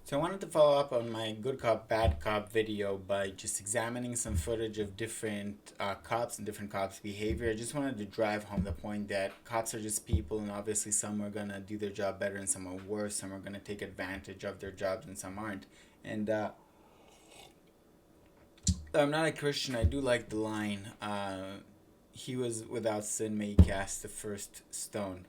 So I wanted to follow up on my good cop, bad cop video by just examining some footage of different cops and different cops' behavior. I just wanted to drive home the point that cops are just people, and obviously some are going to do their job better and some are worse. Some are going to take advantage of their jobs and some aren't. And I'm not a Christian. I do like the line, he was without sin, may he cast the first stone.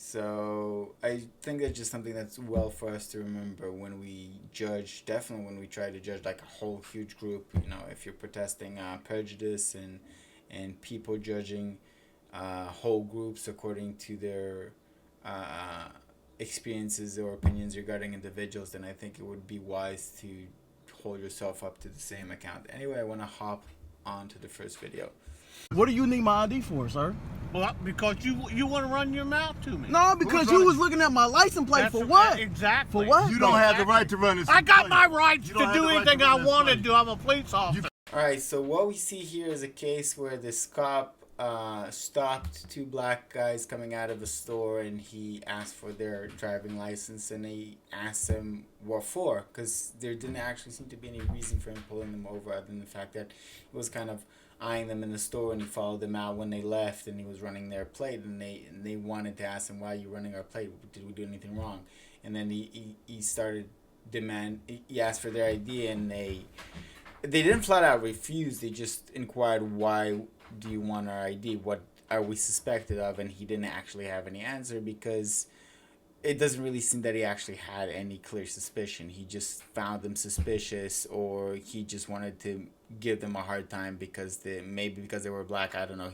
So I think that's just something that's well for us to remember when we judge. Definitely when we try to judge like a whole huge group. If you're protesting prejudice and people judging whole groups according to their experiences or opinions regarding individuals, then I think it would be wise to hold yourself up to the same account. Anyway, I want to hop on to the first video. What do you need my ID for, sir? Well, because you want to run your mouth to me. No, because you was looking at my license plate. That's for what? Exactly. For what? You don't have the right to run this. I got my rights You to don't have do the right anything to I run this want to place. do. I'm a police officer. Alright, so what we see here is a case where this cop stopped two black guys coming out of a store, and he asked for their driving license, and he asked them what for, because there didn't actually seem to be any reason for him pulling them over other than the fact that he was kind of eyeing them in the store, and he followed them out when they left, and he was running their plate, and they wanted to ask him, why are you running our plate? Did we do anything wrong? And then he started he asked for their ID, and they didn't flat out refuse. They just inquired, why do you want our ID? What are we suspected of? And he didn't actually have any answer, because it doesn't really seem that he actually had any clear suspicion. He just found them suspicious, or he just wanted to give them a hard time because they were black. I don't know.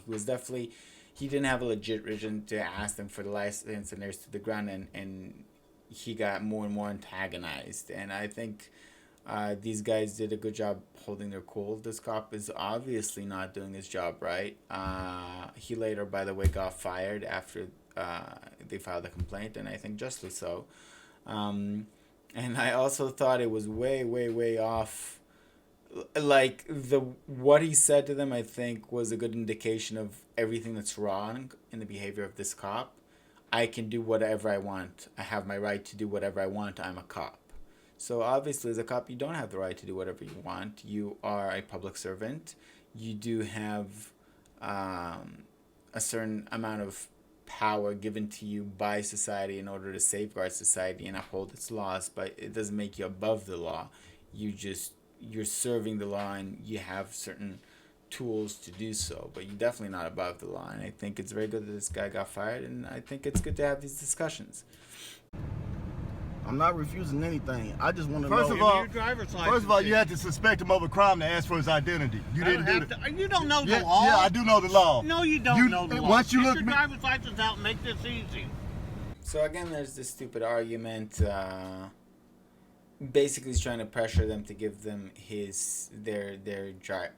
He didn't have a legit reason to ask them for the license, and they stood the ground, and he got more and more antagonized. And I think these guys did a good job holding their cool. This cop is obviously not doing his job right. He later, by the way, got fired after they filed a complaint, and I think justly so. And I also thought it was way, way, way off. Like what he said to them, I think, was a good indication of everything that's wrong in the behavior of this cop. I can do whatever I want. I have my right to do whatever I want. I'm a cop. So obviously, as a cop, you don't have the right to do whatever you want. You are a public servant. You do have a certain amount of power given to you by society in order to safeguard society and uphold its laws, but it doesn't make you above the law. You're serving the law, and you have certain tools to do so, but you're definitely not above the law. And I think it's very good that this guy got fired, and I think it's good to have these discussions. I'm not refusing anything. I just want to know. First of all, Your driver's license. First of all, you had to suspect him of a crime to ask for his identity. You didn't do that. You don't know the Yeah, law. yeah, I do know the law. No, you don't know the law. Once you Get look your me, driver's license out and make this easy. So again, there's this stupid argument. Basically, he's trying to pressure them to give them their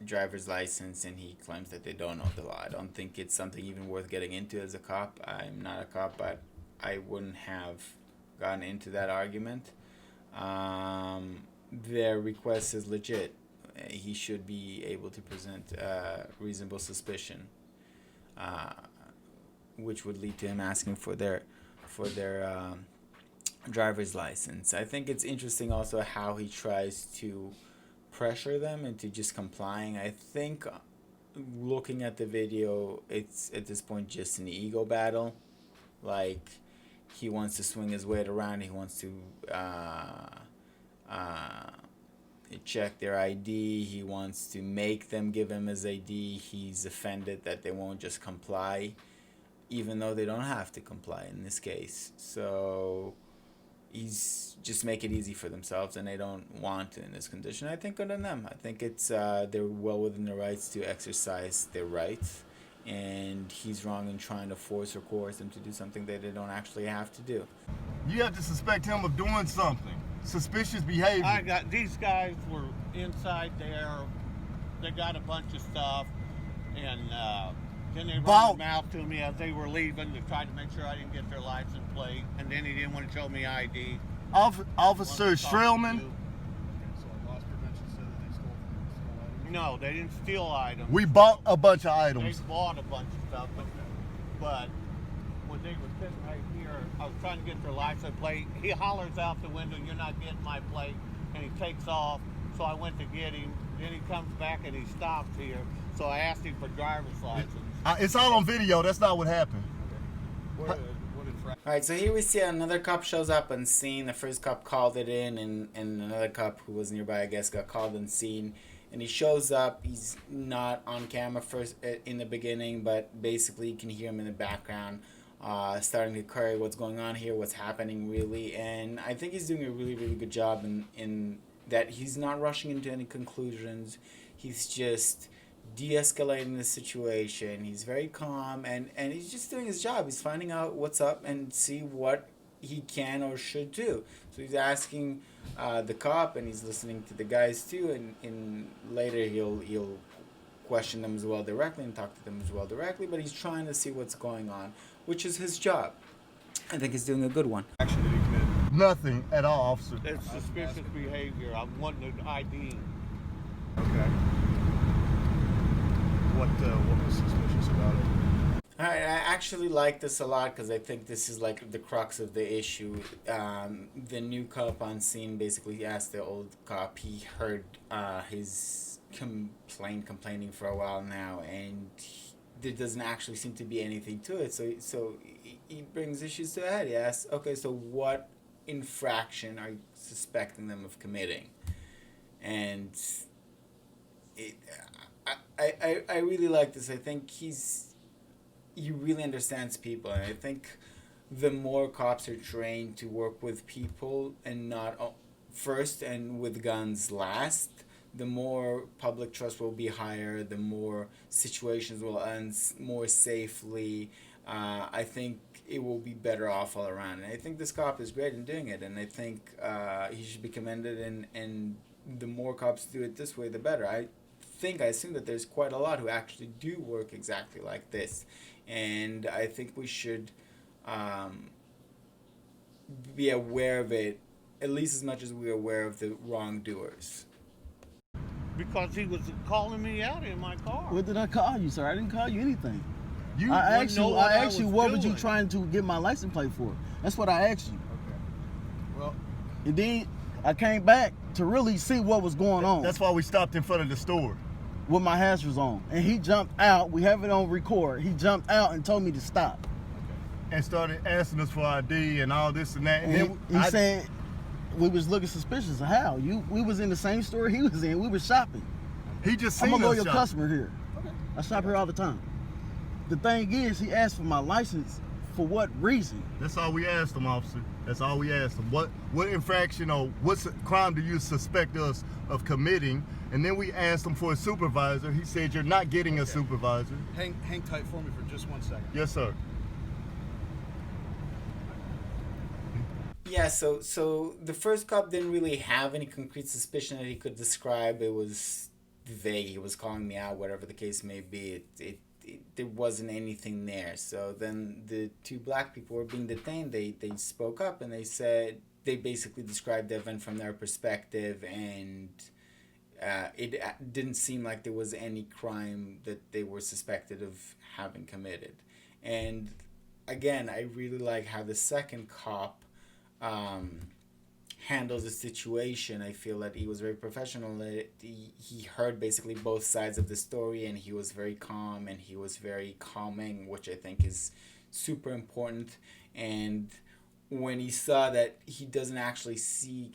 driver's license, and he claims that they don't know the law. I don't think it's something even worth getting into as a cop. I'm not a cop, but I wouldn't have gotten into that argument. Their request is legit. He should be able to present reasonable suspicion, which would lead to him asking for their driver's license. I think it's interesting also how he tries to pressure them into just complying. I think looking at the video, it's at this point just an ego battle. Like, he wants to swing his weight around. He wants to check their ID. He wants to make them give him his ID. He's offended that they won't just comply, even though they don't have to comply in this case. So he's just make it easy for themselves, and they don't want to in this condition. I think good on them. I think it's they're well within their rights to exercise their rights, and he's wrong in trying to force or coerce them to do something that they don't actually have to do. you have to suspect him of doing something. Suspicious behavior. These guys were inside there. They got a bunch of stuff, and then they ran their mouth to me as they were leaving to try to make sure I didn't get their license plate. And then he didn't want to show me ID. Officer Strelman, No, they didn't steal items. we bought a bunch of They items. bought a bunch of stuff, but when they were sitting right here, I was trying to get their license plate. He hollers out the window, "You're not getting my plate," and he takes off. So I went to get him. Then he comes back and he stops here. So I asked him for driver's license. It's all on video. That's not what happened. Alright, so here we see another cop shows up on scene. The first cop called it in, and another cop who was nearby, I guess, got called on scene. And he shows up. He's not on camera first in the beginning, but basically you can hear him in the background, starting to query what's going on here, what's happening really. And I think he's doing a really, really good job in that he's not rushing into any conclusions. He's just de-escalating the situation. He's very calm, and he's just doing his job. He's finding out what's up and see what he can or should do. So he's asking the cop, and he's listening to the guys too, and later he'll question them as well directly and talk to them as well directly, but he's trying to see what's going on, which is his job. I think he's doing a good one. Action did he commit? Nothing at all, officer. It's suspicious behavior. I'm wanting an ID. Okay. What was suspicious about it? Alright, I actually like this a lot because I think this is like the crux of the issue. The new cop on scene basically asked the old cop. He heard his complaining for a while now, and there doesn't actually seem to be anything to it. So he brings issues to a head. He asks, okay, so what infraction are you suspecting them of committing? And I really like this. I think he really understands people, and I think the more cops are trained to work with people and not first and with guns last, the more public trust will be higher, the more situations will end more safely. I think it will be better off all around. And I think this cop is great in doing it, and I think he should be commended, and the more cops do it this way, the better. I assume that there's quite a lot who actually do work exactly like this, and I think we should be aware of it at least as much as we're aware of the wrongdoers. Because he was calling me out in my car. What did I call you, sir? I didn't call you anything. I asked you what was you trying to get my license plate for? That's what I asked you. Okay. Well, and then I came back to really see what was going on. That's why we stopped in front of the store. With my hazards on. And he jumped out. We have it on record. He jumped out and told me to stop. Okay. And started asking us for ID and all this and that. And then he said we was looking suspicious. How? We was in the same store he was in. We was shopping. He just seen us I'm a loyal shopping. customer here. Okay. I shop here all the time. The thing is, he asked for my license. For what reason? That's all we asked him, officer. That's all we asked him. What infraction or what crime do you suspect us of committing? And then we asked him for a supervisor. He said, you're not getting a supervisor. Hang tight for me for just 1 second. Yes, sir. Yeah, so the first cop didn't really have any concrete suspicion that he could describe. It was vague. He was calling me out, whatever the case may be. There wasn't anything there. So then the two black people were being detained. They spoke up, and they basically described the event from their perspective, and it didn't seem like there was any crime that they were suspected of having committed. And again, I really like how the second cop handles the situation. I feel that he was very professional. He heard basically both sides of the story, and he was very calm, and he was very calming, which I think is super important. And when he saw that he doesn't actually see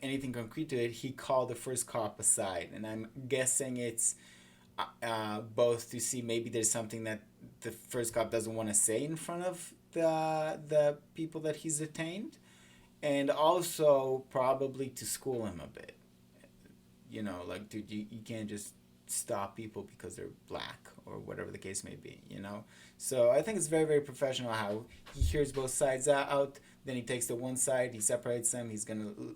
anything concrete to it, he called the first cop aside, and I'm guessing it's both to see maybe there's something that the first cop doesn't want to say in front of the people that he's detained, and also probably to school him a bit. You know, like, dude, you can't just stop people because they're black or whatever the case may be, you know? So I think it's very, very professional how he hears both sides out, then he takes the one side, he separates them, he's going to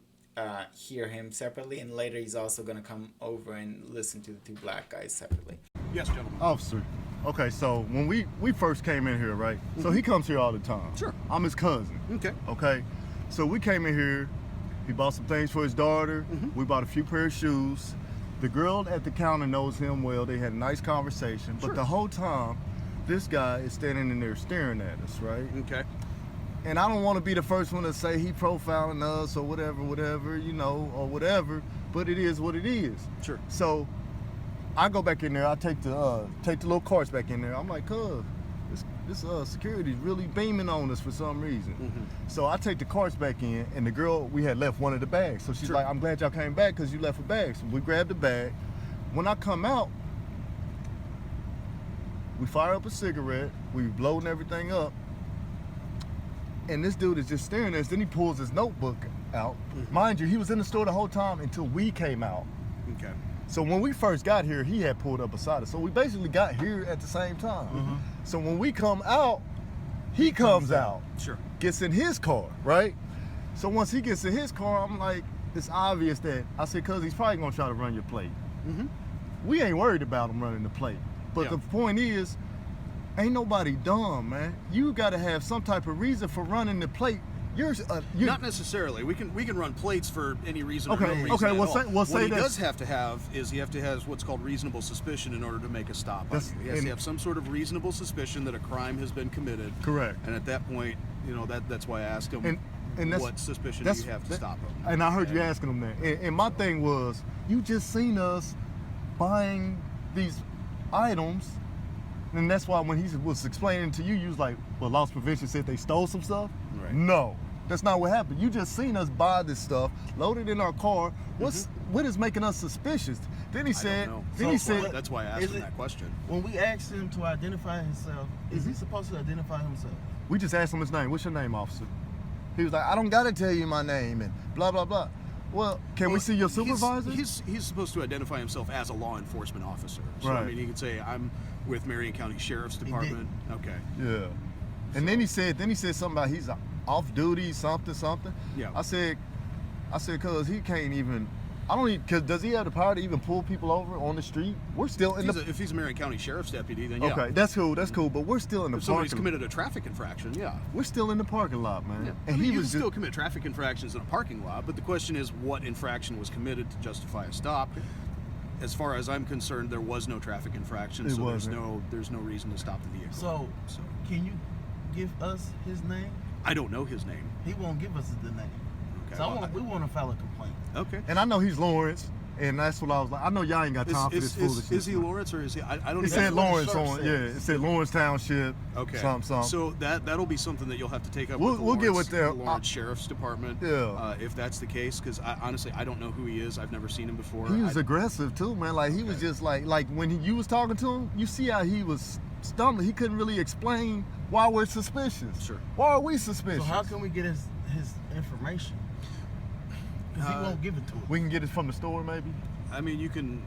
hear him separately, and later he's also going to come over and listen to the two black guys separately. Yes, gentlemen. Officer, okay, so when we first came in here, right? Mm-hmm. So he comes here all the time. Sure. I'm his cousin. Okay. Okay, so we came in here, he bought some things for his daughter, we bought a few pair of shoes. The girl at the counter knows him well. They had a nice conversation, but Sure. the whole time this guy is standing in there staring at us, right? Okay. And I don't want to be the first one to say he profiling us or whatever, you know, or whatever, but it is what it is. Sure. So I go back in there, I take the little carts back in there. I'm like, this security's really beaming on us for some reason. Mm-hmm. So I take the carts back in, and the girl, we had left one of the bags. So she's like, I'm glad y'all came back because you left a bag. So we grabbed the bag. When I come out, we fire up a cigarette, we blowing everything up, and this dude is just staring at us. Then he pulls his notebook out. Mm-hmm. Mind you, he was in the store the whole time until we came out. Okay. So when we first got here, he had pulled up beside us. So we basically got here at the same time. Mm-hmm. So when we come out, he comes out, Sure. gets in his car, right? So once he gets in his car, I'm like, it's obvious that, I said, cuz he's probably gonna try to run your plate. Mm-hmm. We ain't worried about him running the plate. But Yeah. the point is, ain't nobody dumb, man. You gotta have some type of reason for running the plate. You're Not necessarily. We can run plates for any reason or no Okay, reason okay, at we'll all. say- we'll say what he this. does have to have is he have to have what's called reasonable suspicion in order to make a stop on That's- you. He has to and- have some sort of reasonable suspicion that a crime has been committed. Correct. And at that point, you know, that's why I asked him And that's, what suspicion that's, do you have to that- stop him. And I heard you Okay. asking him that. And my thing was, you just seen us buying these items, and that's why when he was explaining to you, you was like, well, loss prevention said they stole some stuff? Right. No, that's not what happened. You just seen us buy this stuff, load it in our car. What is making us suspicious? Then he said, I don't know. then he So said, That's why I asked Is him it- that question. When we asked him to identify himself, is he supposed to identify himself? we just asked him his name. What's your name, officer? He was like, I don't gotta tell you my name and blah, blah, blah. Well, can we Well, see your supervisor? He's supposed to identify himself as a law enforcement officer. So I Right. mean, he could say, I'm with Marion County Sheriff's Department. Okay. Yeah. And then he said something about he's off duty, something. Yeah. I said, cuz he can't even, cause does he have the power to even pull people over on the street? We're still in If he's a Marion County Sheriff's deputy, then yeah. Okay, that's cool, but we're still in the If somebody's parking committed a traffic infraction, yeah. We're still in the parking lot, man. Yeah. And I mean, he you was can still commit traffic infractions in a parking lot, but the question is what infraction was committed to justify a stop. As far as I'm concerned, there was no traffic infraction, It so wasn't. there's no reason to stop the vehicle. So, can you give us his name? I don't know his name. He won't give us the name. Okay. So well, we want to file a complaint. okay. and I know he's Lawrence, and that's what I was like. I know y'all ain't got time for this foolishness. Is he Lawrence or is he? I don't He even said know. Lawrence search on, says. yeah, it said Lawrence Township, Okay. something. So that'll be something that you'll have to take up We'll- with the we'll get Lawrence, with them. the Lawrence Sheriff's Department. Yeah. If that's the case, because honestly, I don't know who he is. I've never seen him before. He was I- aggressive too, man. Like he was just like when you was talking to him, you see how he was stumbling. He couldn't really explain why we're suspicious. Sure. Why are we suspicious? So how can we get his information? Because he won't give it to us. we can get it from the store, maybe? I mean, you can.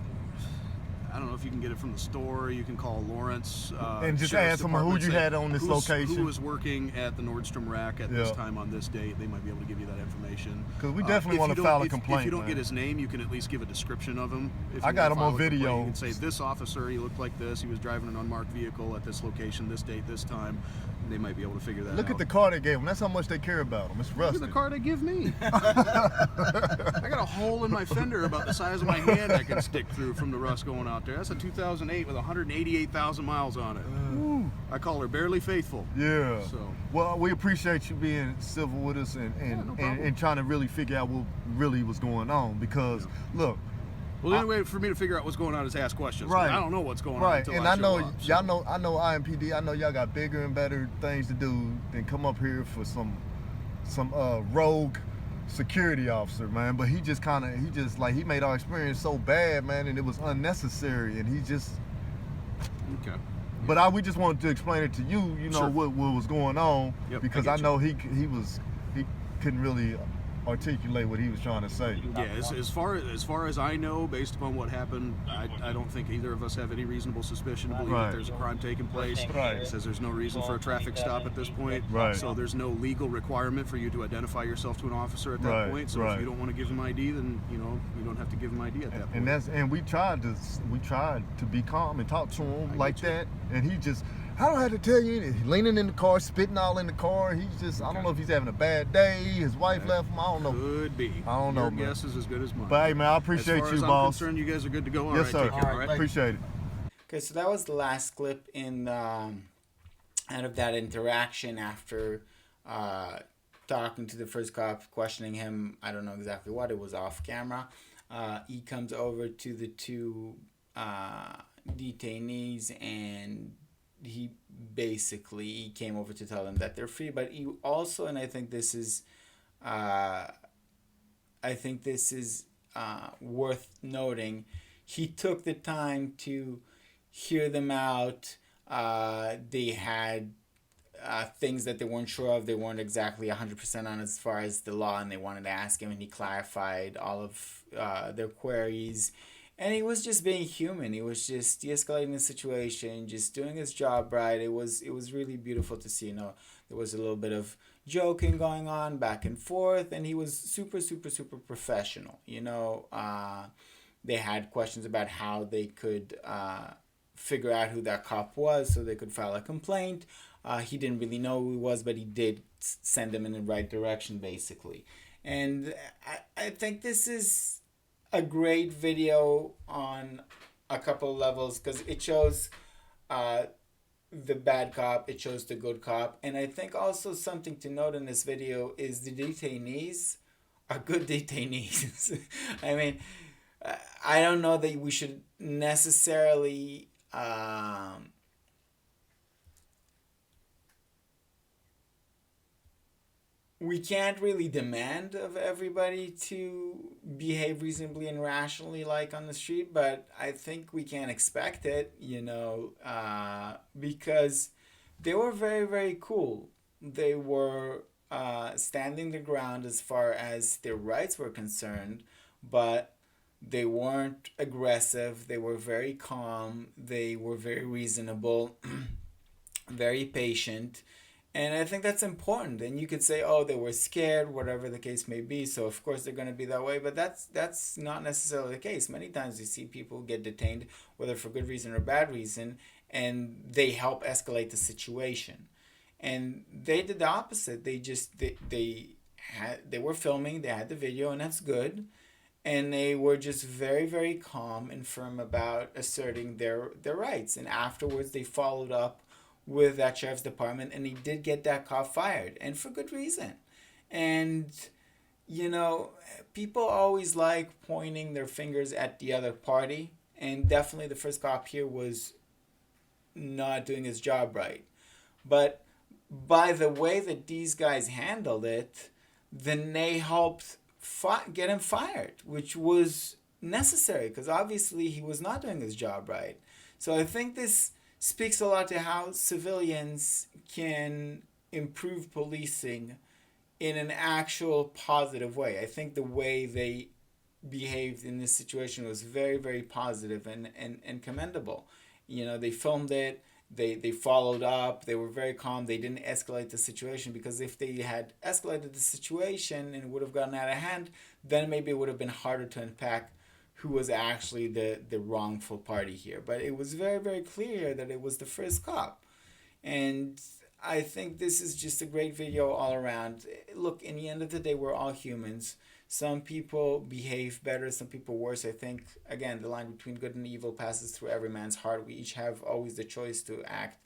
I don't know if you can get it from the store. You can call Lawrence And just Sheriff's ask them who Department, you say, had on this location. Who was working at the Nordstrom rack at this Yeah. time on this date? They might be able to give you that information. 'Cause we definitely If wanna you don't- file a if- complaint, If you don't man. get his name, you can at least give a description of him. If I you got wanna him on file a complaint, video. You can say this officer, he looked like this. He was driving an unmarked vehicle at this location, this date, this time. They might be able to figure that Look out. at the car they gave him. That's how much they care about him. It's Look rusted. at the car they give me. I got a hole in my fender about the size of my hand I can stick through from the rust going out there. That's a 2008 with 188,000 miles on it. Ooh. I call her barely faithful. Yeah. So- Well, we appreciate you being civil with us no and problem. trying to really figure out what really was going on. Because look, Well, the only way for me to figure out what's going on is ask questions. 'cause Right. I don't know what's going on right, until and I I know show up, so. y'all know I know IMPD. I know y'all got bigger and better things to do than come up here for some rogue security officer, man. But he just he made our experience so bad, man, and it was unnecessary. And he just. Okay. But we just wanted to explain it to you, you know, Sure. what was going on, Yep, because I I get know he couldn't really articulate what he was trying to say. Yeah, as far as I know, based upon what happened, I don't think either of us have any reasonable suspicion to believe Right. that there's a crime taking place. Right. It says there's no reason for a traffic stop at this point. Right. So there's no legal requirement for you to identify yourself to an officer at that Right, point. So right. if you don't want to give him ID, then you don't have to give him ID at that point. And we tried to be calm and talk to him I like get you. that, and he just, I don't have to tell you anything. He's leaning in the car, spitting all in the car. He's just, I don't Okay. know if he's having a bad day. His wife That left him. I don't know. Could be. I don't know, Your man. guess is as good as mine. But hey, man, I appreciate as far you, as I'm boss. concerned, you guys are good to go. All Yes, right, sir. take care. All All right, right. Appreciate it. Okay, so that was the last clip in out of that interaction after uh, talking to the first cop, questioning him, I don't know exactly what, it was off camera. He comes over to the two uh, detainees, and he basically he came over to tell them that they're free. But he also, and uh, I think this is worth noting, he took the time to hear them out. They had things that they weren't sure of. They weren't exactly 100% on as far as the law, and they wanted to ask him, and he clarified all of their queries. And he was just being human. He was just de-escalating the situation, just doing his job right. It was really beautiful to see. There was a little bit of joking going on back and forth, and he was super, super, super professional. They had questions about how they could figure out who that cop was so they could file a complaint. He didn't really know who he was, but he did send them in the right direction, basically. And I think this is a great video on a couple of levels, because it shows uh, the bad cop, it shows the good cop. And I think also something to note in this video is the detainees are good detainees. I mean, I don't know that we should necessarily we can't really demand of everybody to behave reasonably and rationally like on the street, but I think we can expect it, because they were very, very cool. They were standing the ground as far as their rights were concerned, but they weren't aggressive. They were very calm. They were very reasonable, very patient. And I think that's important. And you could say, oh, they were scared, whatever the case may be. So of course they're going to be that way. But that's not necessarily the case. Many times you see people get detained, whether for good reason or bad reason, and they help escalate the situation. And they did the opposite. They were filming. They had the video, and that's good. And they were just very, very calm and firm about asserting their rights. And afterwards, they followed up with that sheriff's department, and he did get that cop fired, and for good reason. And people always like pointing their fingers at the other party, and definitely the first cop here was not doing his job right. But by the way that these guys handled it, then they helped get him fired, which was necessary, because obviously he was not doing his job right. So I think this speaks a lot to how civilians can improve policing in an actual positive way. I think the way they behaved in this situation was very, very positive and commendable. They filmed it, they followed up, they were very calm, they didn't escalate the situation, because if they had escalated the situation and it would have gotten out of hand, then maybe it would have been harder to unpack who was actually the wrongful party here. But it was very, very clear that it was the first cop. And I think this is just a great video all around. Look, in the end of the day, we're all humans. Some people behave better, some people worse. I think, again, the line between good and evil passes through every man's heart. We each have always the choice to act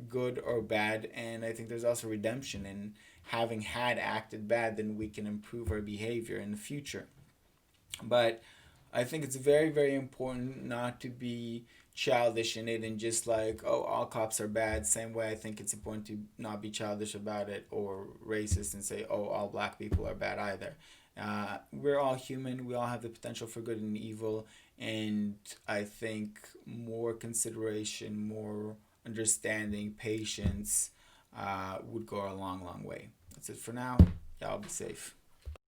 good or bad. And I think there's also redemption in having had acted bad, then we can improve our behavior in the future. But I think it's very, very important not to be childish in it and just like, oh, all cops are bad. Same way I think it's important to not be childish about it or racist and say, oh, all black people are bad either. We're all human. We all have the potential for good and evil. And I think more consideration, more understanding, patience would go a long, long way. That's it for now. Y'all be safe.